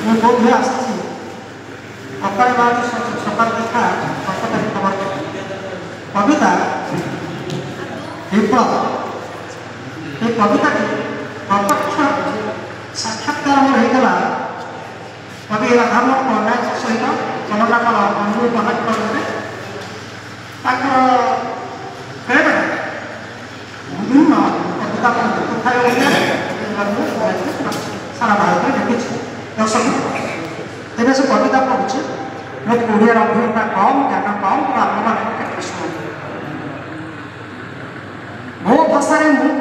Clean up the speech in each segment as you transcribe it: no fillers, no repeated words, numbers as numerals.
ମୁଁ ବୋଧହୁଏ ଆସିଛି ସକାଳେ ବାହାରୁ ସକାଳ ଦେଖା 7 ତାରିଖ କବିତା ବିପ୍ଳବ। এই কবিতাটি প্রত্যক্ষ সাক্ষাৎকার আমার হয়েছিল কবি রাধামোহন পଟ୍ଟନାୟକ সহিত ଜଗନ୍ନାଥର ବନ୍ଧୁ କନେକ୍ଟ କରିଦେଲେ ତାଙ୍କର ବେଳେବେଳେ ବିଭିନ୍ନ କବିତା ଲେଖୁଥାଏ ଓଡ଼ିଆରେ ସାରା ଭାରତରେ ଲେଖିଛି ଦର୍ଶକ। ତେବେ ସେ କବିତା ପଢ଼ୁଛି ମୋ ଓଡ଼ିଆର ଅଭିଜ୍ଞତା କମ୍ ଜ୍ଞାନ କମ୍ ତ ଆପଣମାନେ କେତେ ଶୁଣନ୍ତି। ମୋ ଭାଷାରେ ମୁଁ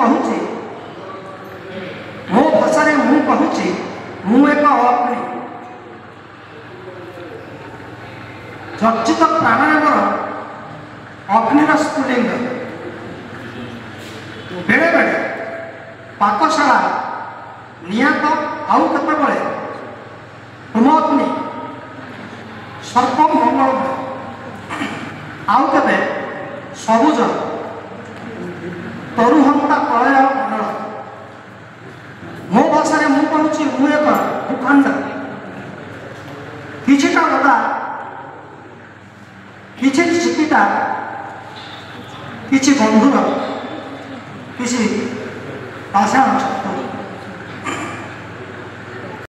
କହୁଛି ମୁଁ ଏକ ଅଗ୍ନି ଚର୍ଚ୍ଚିତ ପ୍ରାଣାୟାମର ଅଗ୍ନିର ସ୍ଫୁଲିଙ୍ଗ। ବେଳେବେଳେ ପାକଶାଳା ନିଆତ ଆଉ କେତେବେଳେ ହୋମଗ୍ନି ସର୍ପ ମଙ୍ଗଳମୟ ଆଉ କେବେ ସବୁଜ ତରୁହନ୍ତା ପ୍ରଳୟ ମଣ୍ଡଳ। ମୋ ଭାଷାରେ ମୁଁ କହୁଛି ମୁଁ ଏକ ଭୂଖଣ୍ଡ କିଛିଟା ଗଦା କିଛି ଚିକିଟା କିଛି ବନ୍ଧୁର କିଛି ପାଷାଣ